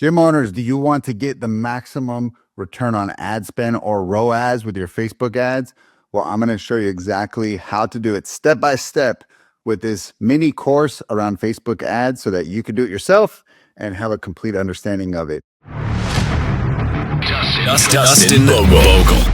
Gym owners, do you want to get the maximum return on ad spend or ROAS with your Facebook ads? Well, I'm going to show you exactly how to do it step by step with this mini course around Facebook ads so that you can do it yourself and have a complete understanding of it. Dustin Bogle.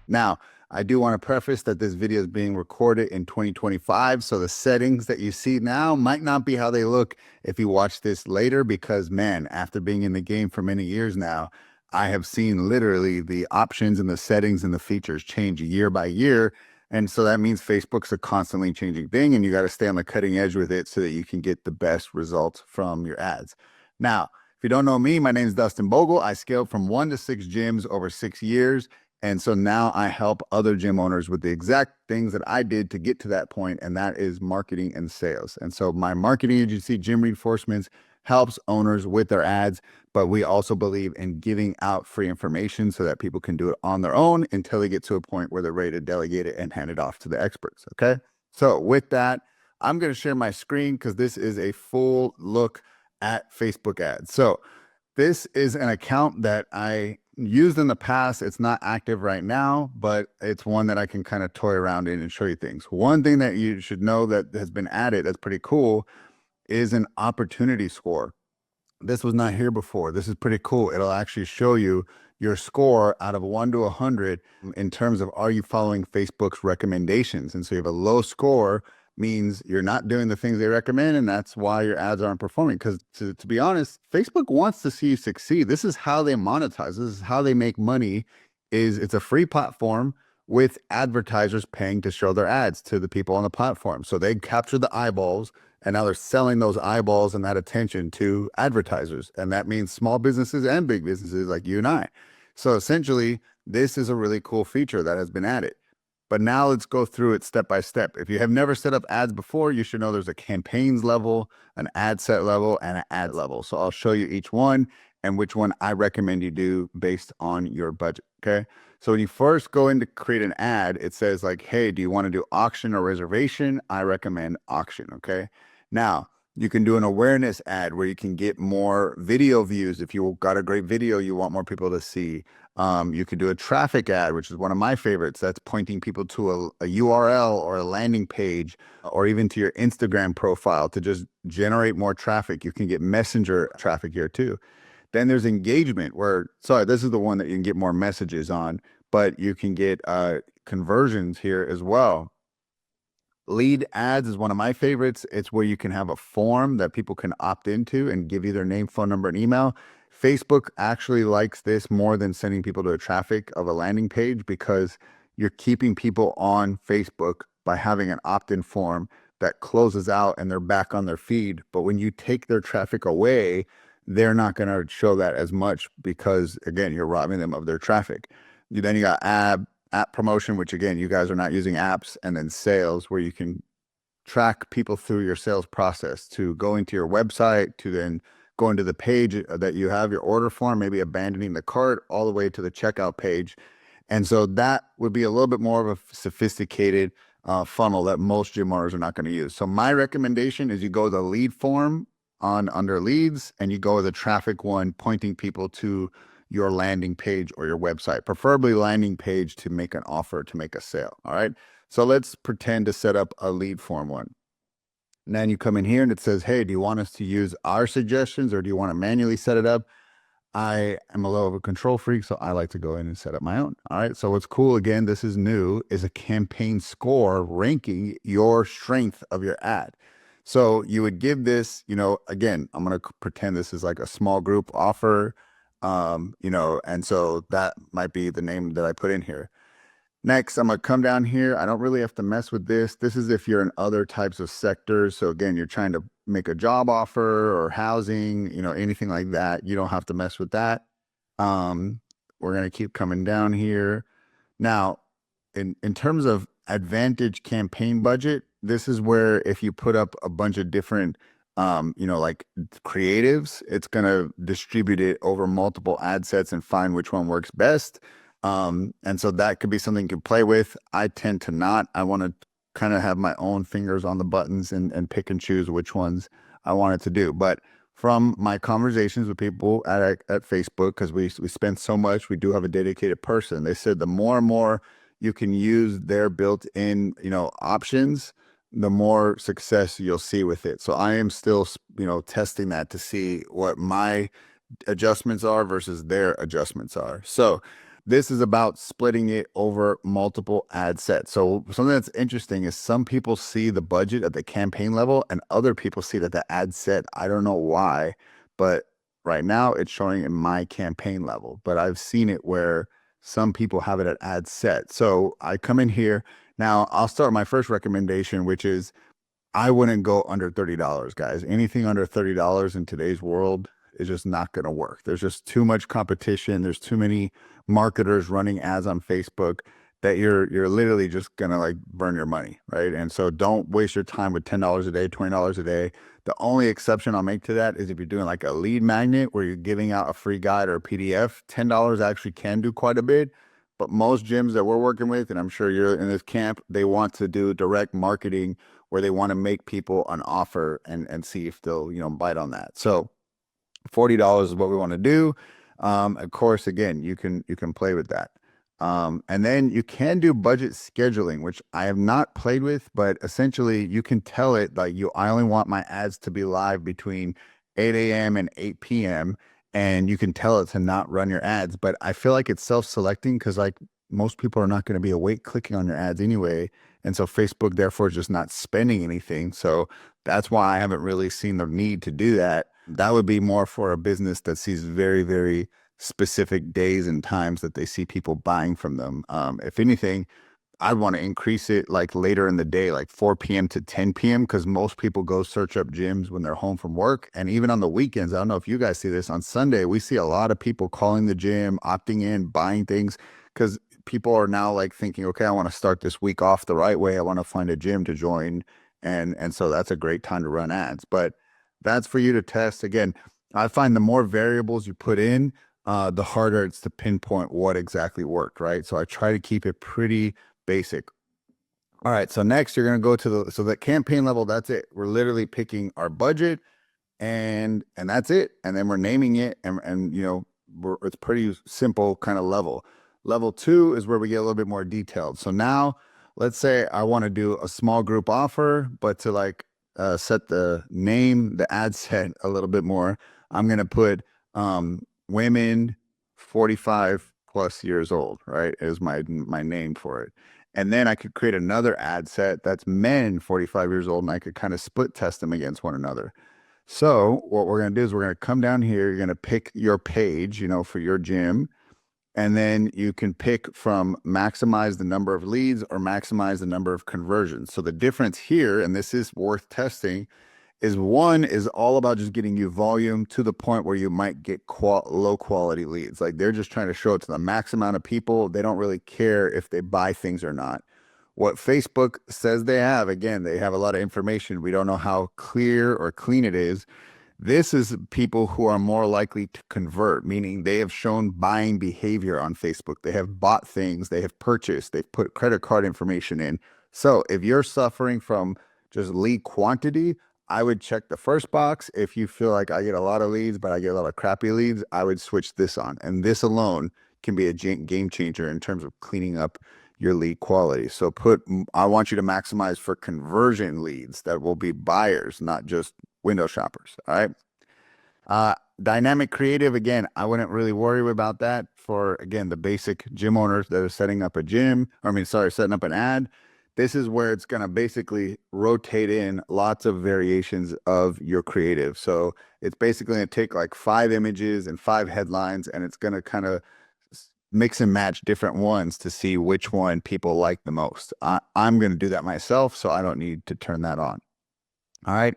Now, I do want to preface that this video is being recorded in 2025, so the settings that you see now might not be how they look if you watch this later because, man, after being in the game for many years now, I have seen literally the options and the settings and the features change year by year. And so that means Facebook's a constantly changing thing, and you got to stay on the cutting edge with it so that you can get the best results from your ads. Now, if you don't know me, my name is Dustin Bogle. I scaled from 1 to 6 gyms over 6 years. And so now I help other gym owners with the exact things that I did to get to that point, and that is marketing and sales. And so my marketing agency, Gym Reinforcements, helps owners with their ads, but we also believe in giving out free information so that people can do it on their own until they get to a point where they're ready to delegate it and hand it off to the experts, okay? So with that, I'm gonna share my screen because this is a full look at Facebook ads. So this is an account that I used in the past. It's not active right now, but it's one that I can kind of toy around in and show you things. One thing that you should know that has been added that's pretty cool is an opportunity score. This was not here before. This is pretty cool. It'll actually show you your score out of 1 to 100 in terms of are you following Facebook's recommendations. And so you have a low score means you're not doing the things they recommend, and that's why your ads aren't performing. Because to be honest, Facebook wants to see you succeed. This is how they monetize. This is how they make money. It's a free platform with advertisers paying to show their ads to the people on the platform. So they capture the eyeballs, and now they're selling those eyeballs and that attention to advertisers. And that means small businesses and big businesses like you and I. So essentially, this is a really cool feature that has been added. But now let's go through it step by step. If you have never set up ads before, you should know there's a campaigns level, an ad set level, and an ad level. So I'll show you each one and which one I recommend you do based on your budget, okay? So when you first go in to create an ad, it says like, hey, do you want to do auction or reservation? I recommend auction, okay? Now, you can do an awareness ad where you can get more video views. If you got a great video you want more people to see. You could do a traffic ad, which is one of my favorites. That's pointing people to a URL or a landing page or even to your Instagram profile to just generate more traffic. You can get messenger traffic here too. Then there's engagement this is the one that you can get more messages on, but you can get conversions here as well. Lead ads is one of my favorites. It's where you can have a form that people can opt into and give you their name, phone number, and email. Facebook actually likes this more than sending people to a traffic of a landing page because you're keeping people on Facebook by having an opt-in form that closes out and they're back on their feed. But when you take their traffic away, they're not going to show that as much because, again, you're robbing them of their traffic. Then you got app promotion, which again, you guys are not using apps, and then sales, where you can track people through your sales process to go into your website, to then go into the page that you have your order form, maybe abandoning the cart all the way to the checkout page. And so that would be a little bit more of a sophisticated funnel that most gym owners are not going to use. So my recommendation is you go the lead form under leads, and you go with the traffic one, pointing people to your landing page or your website, preferably landing page to make an offer, to make a sale. All right. So let's pretend to set up a lead form one. And then you come in here and it says, hey, do you want us to use our suggestions or do you want to manually set it up? I am a little of a control freak, so I like to go in and set up my own. All right. So what's cool, again, this is new, is a campaign score ranking your strength of your ad. So you would give this, again, I'm going to pretend this is like a small group offer. And so that might be the name that I put in here. Next, I'm going to come down here. I don't really have to mess with this. This is if you're in other types of sectors. So again, you're trying to make a job offer or housing, anything like that. You don't have to mess with that. We're going to keep coming down here. Now, in terms of advantage campaign budget, this is where if you put up a bunch of different like creatives, it's going to distribute it over multiple ad sets and find which one works best. And so that could be something you can play with. I tend to not. I want to kind of have my own fingers on the buttons and pick and choose which ones I want it to do. But from my conversations with people at Facebook, because we spend so much, we do have a dedicated person. They said the more and more you can use their built-in, options, the more success you'll see with it. So I am still, testing that to see what my adjustments are versus their adjustments are. So this is about splitting it over multiple ad sets. So something that's interesting is some people see the budget at the campaign level and other people see it at the ad set. I don't know why, but right now it's showing in my campaign level, but I've seen it where some people have it at ad set. So I come in here. Now I'll start my first recommendation, which is I wouldn't go under $30, guys. Anything under $30 in today's world is just not going to work. There's just too much competition. There's too many marketers running ads on Facebook that you're literally just going to like burn your money, right? And so don't waste your time with $10 a day, $20 a day. The only exception I'll make to that is if you're doing like a lead magnet where you're giving out a free guide or a PDF, $10 actually can do quite a bit. But most gyms that we're working with, and I'm sure you're in this camp, they want to do direct marketing where they want to make people an offer and see if they'll, bite on that. So $40 is what we want to do. Of course, again, you can play with that. And then you can do budget scheduling, which I have not played with, but essentially you can tell it like I only want my ads to be live between 8 a.m. and 8 p.m. And you can tell it to not run your ads. But I feel like it's self-selecting because like most people are not going to be awake clicking on your ads anyway. And so Facebook therefore is just not spending anything. So that's why I haven't really seen the need to do that. That would be more for a business that sees very, very specific days and times that they see people buying from them. If anything, I'd want to increase it like later in the day, like 4 p.m. to 10 p.m. because most people go search up gyms when they're home from work. And even on the weekends, I don't know if you guys see this, on Sunday, we see a lot of people calling the gym, opting in, buying things because people are now like thinking, okay, I want to start this week off the right way. I want to find a gym to join. And so that's a great time to run ads. But that's for you to test. Again, I find the more variables you put in, the harder it's to pinpoint what exactly worked, right? So I try to keep it pretty basic. All right, so next you're going to go to the campaign level. That's it. We're literally picking our budget and that's it. And then we're naming it and it's pretty simple kind of level. Level 2 is where we get a little bit more detailed. So now let's say I want to do a small group offer, but to like set the ad set a little bit more, I'm going to put women 45 plus years old, right? Is my name for it. And then I could create another ad set that's men 45 years old, and I could kind of split test them against one another. So what we're going to do is we're going to come down here. You're going to pick your page, for your gym. And then you can pick from maximize the number of leads or maximize the number of conversions. So the difference here, and this is worth testing, is one is all about just getting you volume to the point where you might get low quality leads. Like they're just trying to show it to the max amount of people. They don't really care if they buy things or not. What Facebook says they have, again, they have a lot of information. We don't know how clear or clean it is. This is people who are more likely to convert, meaning they have shown buying behavior on Facebook. They have bought things, they have purchased, they've put credit card information in. So if you're suffering from just lead quantity, I would check the first box. If you feel like I get a lot of leads, but I get a lot of crappy leads, I would switch this on. And this alone can be a game changer in terms of cleaning up your lead quality. So I want you to maximize for conversion leads that will be buyers, not just window shoppers. All right. Dynamic creative, again, I wouldn't really worry about that for, again, the basic gym owners that are setting up setting up an ad. This is where it's going to basically rotate in lots of variations of your creative. So it's basically going to take like 5 images and 5 headlines, and it's going to kind of mix and match different ones to see which one people like the most. I'm going to do that myself, so I don't need to turn that on. All right.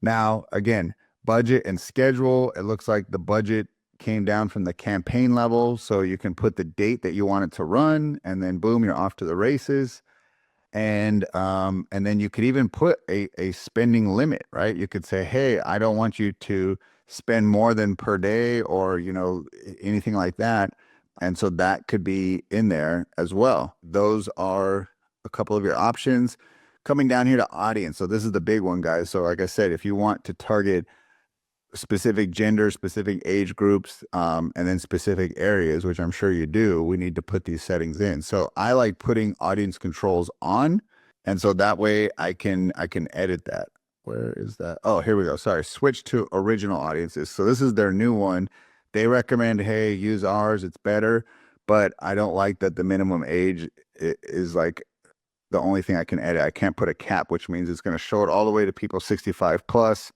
Now, again, budget and schedule. It looks like the budget came down from the campaign level. So you can put the date that you want it to run, and then boom, you're off to the races. And then you could even put a spending limit, right? You could say, hey, I don't want you to spend more than per day or, anything like that. And so that could be in there as well. Those are a couple of your options. Coming down here to audience. So this is the big one, guys. So like I said, if you want to target specific gender, specific age groups, and then specific areas, which I'm sure you do, we need to put these settings in. So I like putting audience controls on, and so that way I can edit that. Where is that? Oh, here we go. Sorry, switch to original audiences. So this is their new one. They recommend, hey, use ours, it's better, but I don't like that the minimum age is like the only thing I can edit. I can't put a cap, which means it's going to show it all the way to people 65 plus.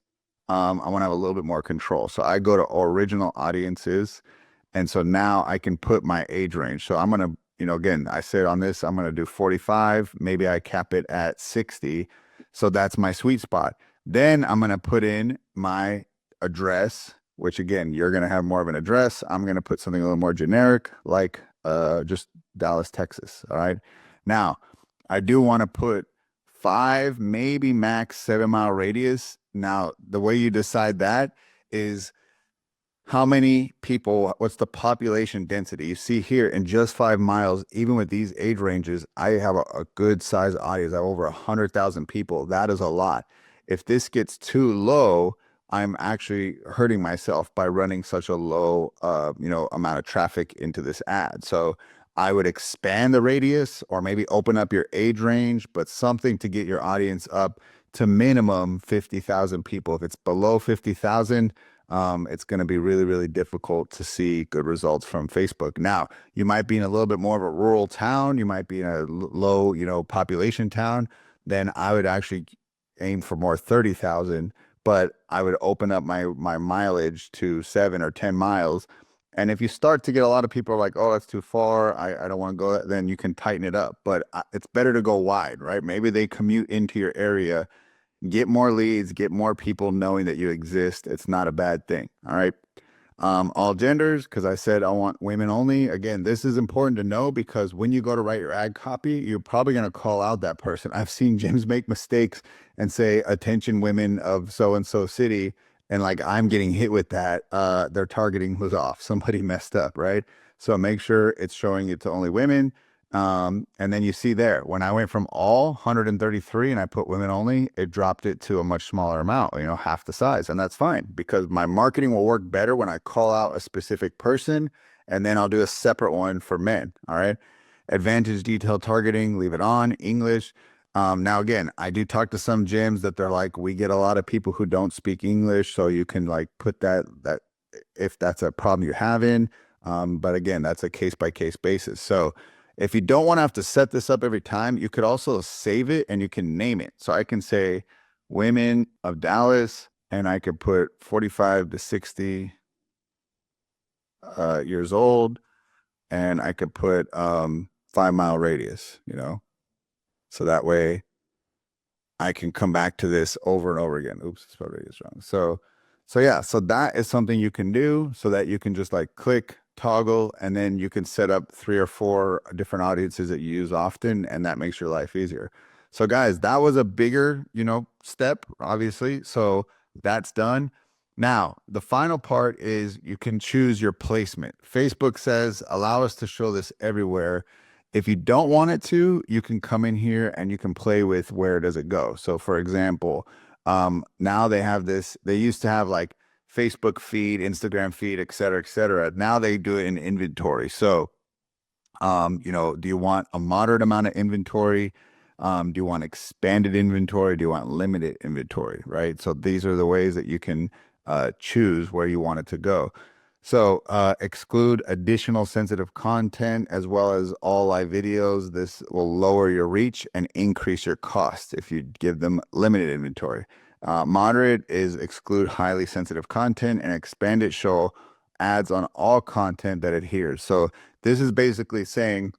I want to have a little bit more control. So I go to original audiences. And so now I can put my age range. So I'm going to, again, I said on this, I'm going to do 45. Maybe I cap it at 60. So that's my sweet spot. Then I'm going to put in my address, which again, you're going to have more of an address. I'm going to put something a little more generic, like just Dallas, Texas. All right. Now, I do want to put 5, maybe max 7-mile radius. Now, the way you decide that is how many people, what's the population density? You see here in just 5 miles, even with these age ranges, I have a good size audience. I have over 100,000 people. That is a lot. If this gets too low, I'm actually hurting myself by running such a low, amount of traffic into this ad. So I would expand the radius or maybe open up your age range, but something to get your audience up to minimum 50,000 people. If it's below 50,000, it's going to be really, really difficult to see good results from Facebook. Now, you might be in a little bit more of a rural town. You might be in a low, population town. Then I would actually aim for more 30,000, but I would open up my mileage to 7 or 10 miles. And if you start to get a lot of people like, oh, that's too far, I don't want to go, then you can tighten it up. But it's better to go wide, right? Maybe they commute into your area, get more leads, get more people knowing that you exist. It's not a bad thing. All right. All genders, because I said I want women only. Again, this is important to know because when you go to write your ad copy, you're probably going to call out that person. I've seen gyms make mistakes and say, attention women of so-and-so city. And like I'm getting hit with that. Their targeting was off. Somebody messed up, right? So make sure it's showing it to only women. And then you see there, when I went from all 133 and I put women only, it dropped it to a much smaller amount, half the size. And that's fine because my marketing will work better when I call out a specific person and then I'll do a separate one for men. All right. Advantage detailed targeting, leave it on. English. Now, again, I do talk to some gyms that they're like, we get a lot of people who don't speak English. So you can like put that if that's a problem you're having. But again, that's a case by case basis. So if you don't want to have to set this up every time, you could also save it and you can name it. So I can say women of Dallas and I could put 45 to 60 years old and I could put 5-mile radius, So that way I can come back to this over and over again. Oops, spelled radius wrong. So yeah, so that is something you can do so that you can just like click, toggle, and then you can set up 3 or 4 different audiences that you use often, and that makes your life easier. So guys, that was a bigger, step, obviously. So that's done. Now, the final part is you can choose your placement. Facebook says, allow us to show this everywhere. If you don't want it to, you can come in here and you can play with where does it go. So for example, now they have this, they used to have like Facebook feed, Instagram feed, et cetera, et cetera. Now they do it in inventory. So, do you want a moderate amount of inventory? Do you want expanded inventory? Do you want limited inventory, right? So these are the ways that you can choose where you want it to go. So exclude additional sensitive content as well as all live videos. This will lower your reach and increase your cost if you give them limited inventory. Moderate is exclude highly sensitive content, and expanded show ads on all content that adheres. So this is basically saying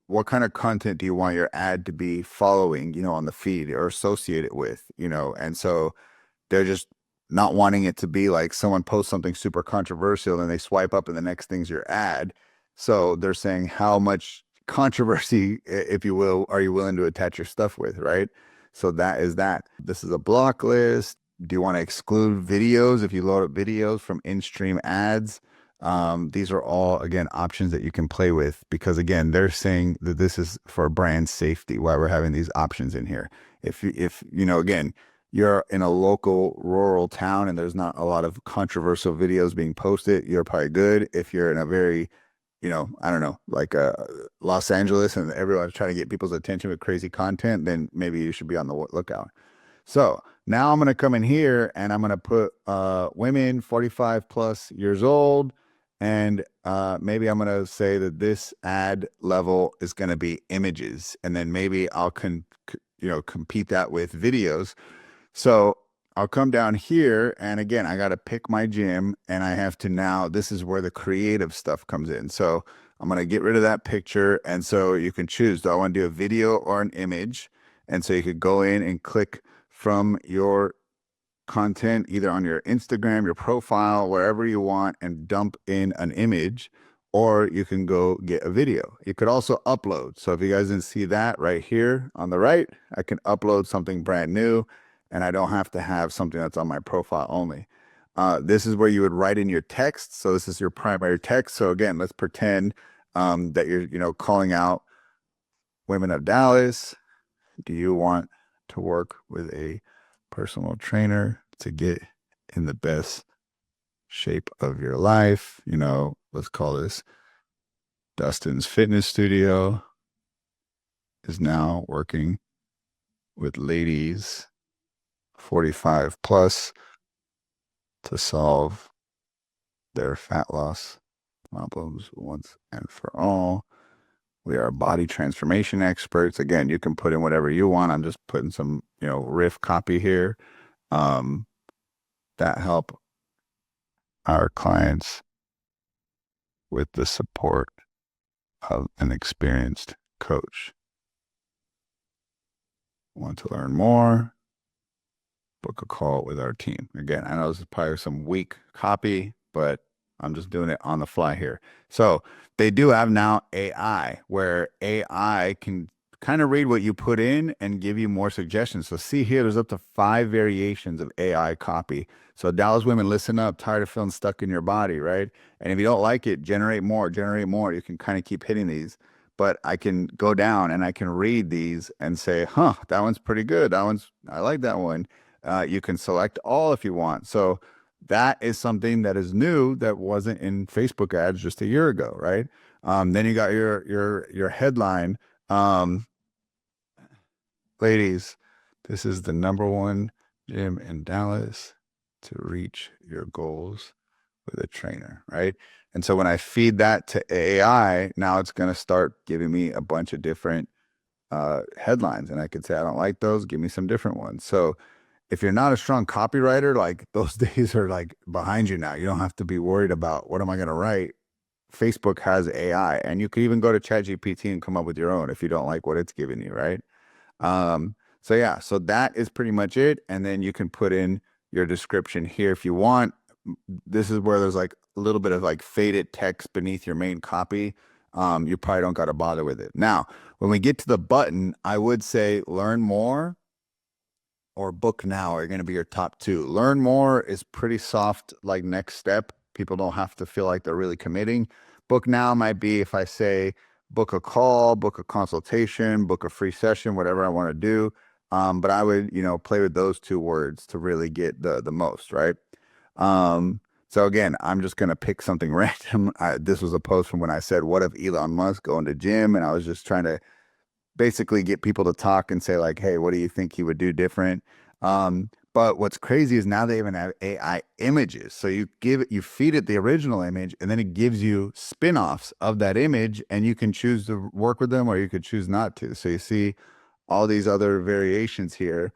what kind of content do you want your ad to be following, on the feed or associated with, and so they're just not wanting it to be like someone posts something super controversial and they swipe up and the next thing's your ad. So they're saying how much controversy, if you will, are you willing to attach your stuff with, right? So that is that. This is a block list. Do you want to exclude videos if you load up videos from in-stream ads? These are all, again, options that you can play with because, again, they're saying that this is for brand safety, why we're having these options in here. If again, you're in a local rural town and there's not a lot of controversial videos being posted, you're probably good. If you're in a very, I don't know, like Los Angeles and everyone's trying to get people's attention with crazy content, then maybe you should be on the lookout. So now I'm going to come in here and I'm going to put women 45 plus years old. And maybe I'm going to say that this ad level is going to be images. And then maybe I'll compete that with videos. So I'll come down here. And again, I got to pick my gym and I have to now, this is where the creative stuff comes in. So I'm going to get rid of that picture. And so you can choose, do I want to do a video or an image? And so you could go in and click from your content, either on your Instagram, your profile, wherever you want, and dump in an image, or you can go get a video. You could also upload. So if you guys didn't see that right here on the right, I can upload something brand new and I don't have to have something that's on my profile only. This is where you would write in your text. So this is your primary text. So again, let's pretend that you're, calling out women of Dallas. Do you want to work with a personal trainer to get in the best shape of your life? Let's call this Dustin's Fitness Studio is now working with ladies 45 plus to solve their fat loss problems once and for all. We are body transformation experts. Again, you can put in whatever you want. I'm just putting some, riff copy here that help our clients with the support of an experienced coach. Want to learn more? Book a call with our team. Again, I know this is probably some weak copy, but I'm just doing it on the fly here. So they do have now AI, where AI can kind of read what you put in and give you more suggestions. So see here, there's up to 5 variations of AI copy. So Dallas women, listen up, tired of feeling stuck in your body, right? And if you don't like it, generate more, generate more. You can kind of keep hitting these. But I can go down and I can read these and say, that one's pretty good. I like that one. You can select all if you want. So that is something that is new that wasn't in Facebook ads just a year ago, right? Then you got your headline. Ladies, this is the #1 gym in Dallas to reach your goals with a trainer, right? And so when I feed that to AI, now it's going to start giving me a bunch of different headlines. And I could say, I don't like those. Give me some different ones. So if you're not a strong copywriter, like those days are like behind you now. You don't have to be worried about what am I going to write. Facebook has AI, and you can even go to ChatGPT and come up with your own if you don't like what it's giving you, right? So yeah, so that is pretty much it. And then you can put in your description here if you want. This is where there's like a little bit of like faded text beneath your main copy. You probably don't got to bother with it. Now, when we get to the button, I would say learn more or book now are going to be your top 2. Learn more is pretty soft, like next step. People don't have to feel like they're really committing. Book now might be if I say book a call, book a consultation, book a free session, whatever I want to do. But I would, play with those 2 words to really get the most, right? So again, I'm just going to pick something random. This was a post from when I said, what if Elon Musk going to gym? And I was just trying to basically get people to talk and say like, hey, what do you think he would do different? But what's crazy is now they even have AI images. So you feed it the original image and then it gives you spin-offs of that image and you can choose to work with them or you could choose not to. So you see all these other variations here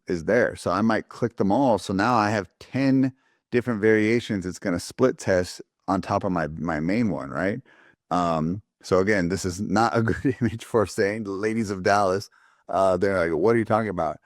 is there. So I might click them all. So now I have 10 different variations. It's going to split test on top of my main one, right? So again, this is not a good image for saying the ladies of Dallas. They're like, what are you talking about?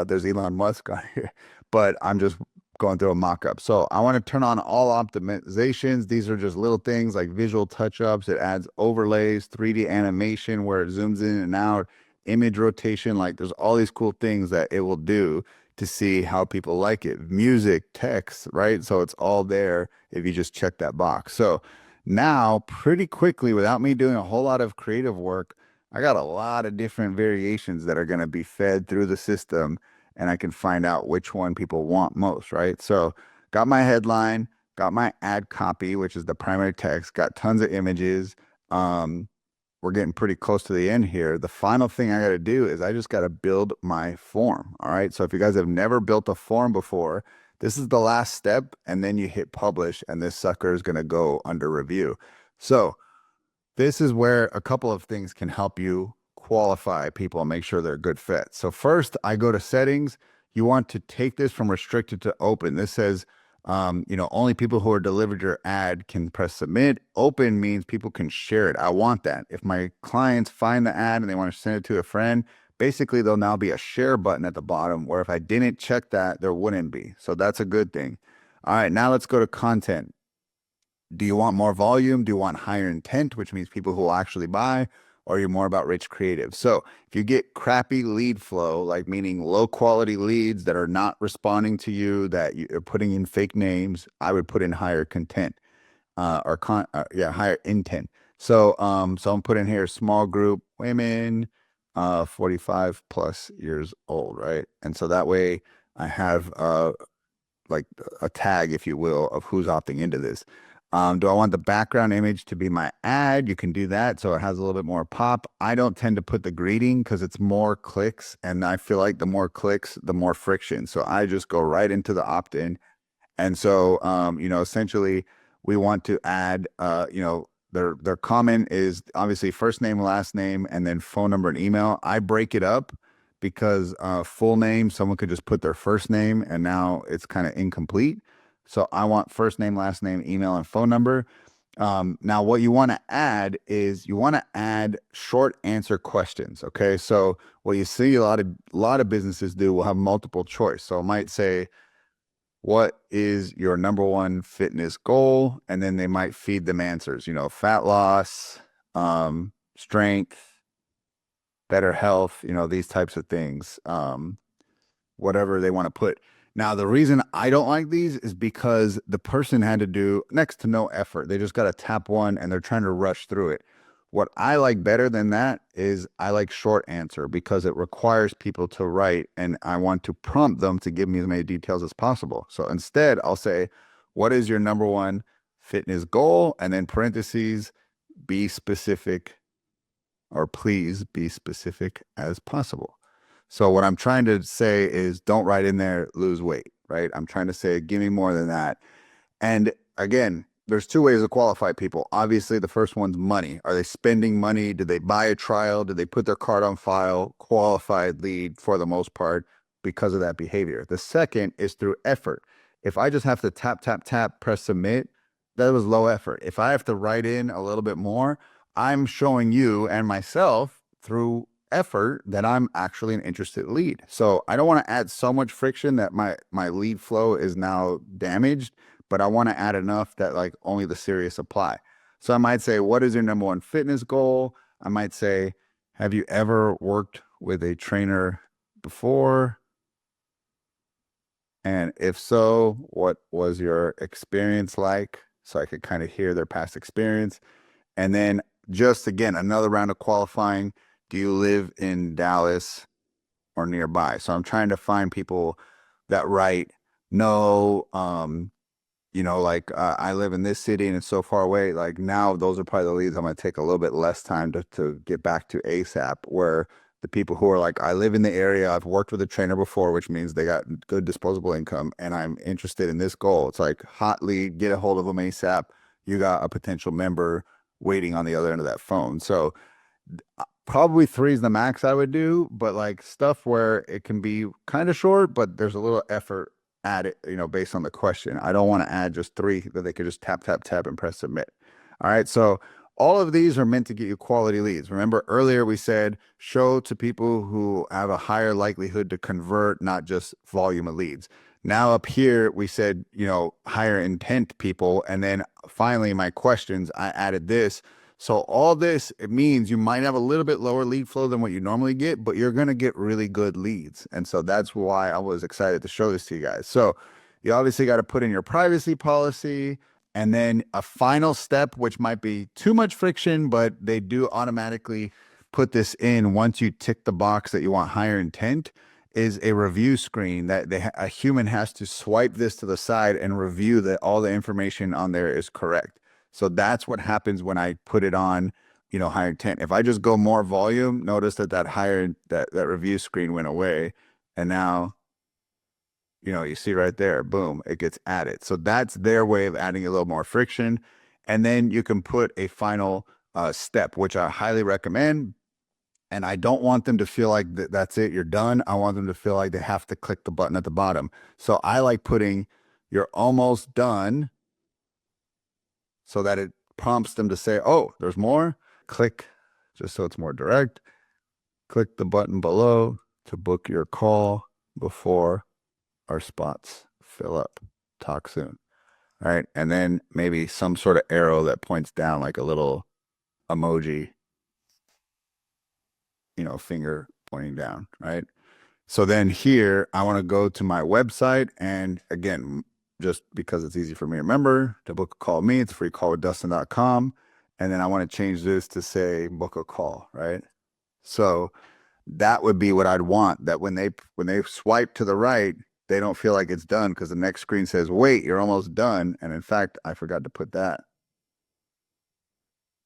There's Elon Musk on here, but I'm just going through a mock-up. So I want to turn on all optimizations. These are just little things like visual touch-ups. It adds overlays, 3D animation where it zooms in and out, image rotation. Like there's all these cool things that it will do to see how people like it. Music, text, right? So it's all there if you just check that box. So now pretty quickly, without me doing a whole lot of creative work, I got a lot of different variations that are going to be fed through the system. and I can find out which one people want most, right? So got my headline, got my ad copy, which is the primary text, got tons of images. We're getting pretty close to the end here. The final thing I got to do is I just got to build my form. All right. So if you guys have never built a form before, this is the last step, and then you hit publish, and this sucker is going to go under review. So this is where a couple of things can help you qualify people and make sure they're a good fit. So first, I go to settings. You want to take this from restricted to open. This says, only people who are delivered your ad can press submit. Open means people can share it. I want that. If my clients find the ad and they want to send it to a friend, basically there'll now be a share button at the bottom, where if I didn't check that, there wouldn't be. So that's a good thing. All right, now let's go to content. Do you want more volume? Do you want higher intent, which means people who will actually buy? Or are you more about rich creative? So if you get crappy lead flow, like meaning low quality leads that are not responding to you, that you're putting in fake names, I would put in higher content, higher intent. So I'm putting here small group women, 45 plus years old, right? And so that way I have like a tag, if you will, of who's opting into this. Do I want the background image to be my ad? You can do that so it has a little bit more pop. I don't tend to put the greeting because it's more clicks, and I feel like the more clicks, the more friction. So I just go right into the opt-in. And so, essentially we want to add, their comment is obviously first name, last name, and then phone number and email. I break it up because full name, someone could just put their first name and now it's kind of incomplete. So I want first name, last name, email, and phone number. Now, what you want to add is you want to add short answer questions. Okay, so what you see a lot of businesses do will have multiple choice. So it might say, "What is your number one fitness goal?" And then they might feed them answers. Fat loss, strength, better health. These types of things. Whatever they want to put. Now, the reason I don't like these is because the person had to do next to no effort. They just got to tap one and they're trying to rush through it. What I like better than that is I like short answer because it requires people to write, and I want to prompt them to give me as many details as possible. So instead, I'll say, "What is your number one fitness goal?" And then parentheses, "Be specific," or "Please be specific as possible." So what I'm trying to say is don't write in there, "Lose weight," right? I'm trying to say, give me more than that. And again, there's two ways to qualify people. Obviously, the first one's money. Are they spending money? Did they buy a trial? Did they put their card on file? Qualified lead for the most part because of that behavior. The second is through effort. If I just have to tap, tap, tap, press submit, that was low effort. If I have to write in a little bit more, I'm showing you and myself through effort that I'm actually an interested lead. So I don't want to add so much friction that my lead flow is now damaged, but I want to add enough that like only the serious apply. So I might say, "What is your number one fitness goal?" I might say, "Have you ever worked with a trainer before? And if so, what was your experience like?" So I could kind of hear their past experience. And then just again, another round of qualifying. Do you live in Dallas or nearby? So I'm trying to find people that write, "No, I live in this city and it's so far away." Like now, those are probably the leads I'm going to take a little bit less time to get back to ASAP. Where the people who are like, "I live in the area, I've worked with a trainer before," which means they got good disposable income, and I'm interested in this goal. It's like hot lead, get a hold of them ASAP. You got a potential member waiting on the other end of that phone. So probably 3 is the max I would do, but like stuff where it can be kind of short, but there's a little effort added, based on the question. I don't want to add just 3 that they could just tap, tap, tap and press submit. All right. So all of these are meant to get you quality leads. Remember earlier we said show to people who have a higher likelihood to convert, not just volume of leads. Now up here we said, higher intent people. And then finally my questions, I added this. So all this, it means you might have a little bit lower lead flow than what you normally get, but you're going to get really good leads. And so that's why I was excited to show this to you guys. So you obviously got to put in your privacy policy, and then a final step, which might be too much friction, but they do automatically put this in once you tick the box that you want higher intent, is a review screen that a human has to swipe this to the side and review that all the information on there is correct. So that's what happens when I put it on, you know, higher intent. If I just go more volume, notice that that review screen went away, and now, you know, you see right there, boom, it gets added. So that's their way of adding a little more friction. And then you can put a final step, which I highly recommend. And I don't want them to feel like that's it, you're done. I want them to feel like they have to click the button at the bottom. So I like putting "you're almost done" so that it prompts them to say, oh, there's more. Click, just so it's more direct. Click the button below to book your call before our spots fill up. Talk soon. All right. And then maybe some sort of arrow that points down, like a little emoji, you know, finger pointing down, right? So then here, I want to go to my website. And again, just because it's easy for me to remember, to book a call with me, it's freecallwithdustin.com. And then I want to change this to say book a call, right? So that would be what I'd want, that when they swipe to the right, they don't feel like it's done, because the next screen says, wait, you're almost done. And in fact, I forgot to put that.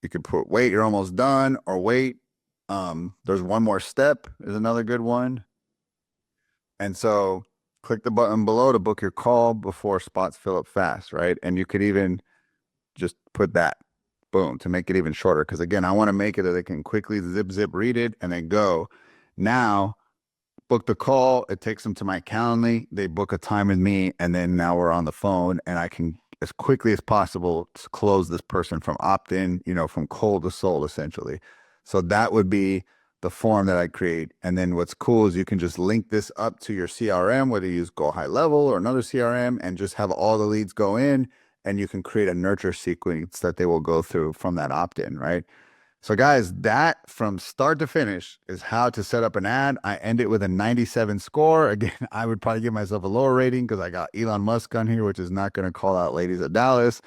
You could put wait, you're almost done, or wait, there's one more step is another good one. And so click the button below to book your call before spots fill up fast, right? And you could even just put that, boom, to make it even shorter. Because again, I want to make it that they can quickly zip, read it, and then go. Now, book the call. It takes them to my Calendly. They book a time with me, and then now we're on the phone, and I can, as quickly as possible, to close this person from opt-in, you know, from cold to sold, essentially. So that would be the form that I create. And then what's cool is you can just link this up to your CRM, whether you use Go High Level or another CRM, and just have all the leads go in, and you can create a nurture sequence that they will go through from that opt-in, right? So guys, that from start to finish is how to set up an ad. I end it with a 97 score. Again, I would probably give myself a lower rating because I got Elon Musk on here, which is not going to call out ladies at Dallas.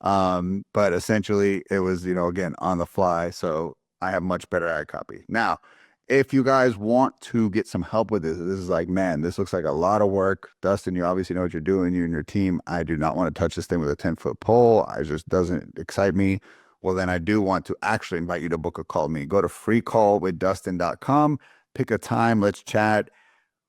But essentially it was, you know, again, on the fly. So I have much better ad copy. Now, if you guys want to get some help with this is like, man, this looks like a lot of work. Dustin, you obviously know what you're doing, you and your team. I do not want to touch this thing with a 10-foot pole. It just doesn't excite me. Well, then I do want to actually invite you to book a call with me. Go to freecallwithdustin.com, pick a time, let's chat.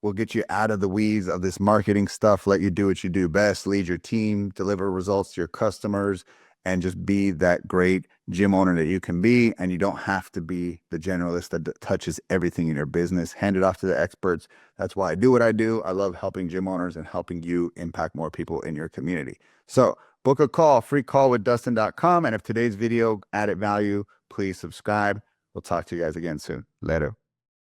We'll get you out of the weeds of this marketing stuff, let you do what you do best, lead your team, deliver results to your customers, and just be that great gym owner that you can be. And you don't have to be the generalist that touches everything in your business. Hand it off to the experts. That's why I do what I do. I love helping gym owners and helping you impact more people in your community. So book a call, freecallwithdustin.com. And if today's video added value, please subscribe. We'll talk to you guys again soon. Later.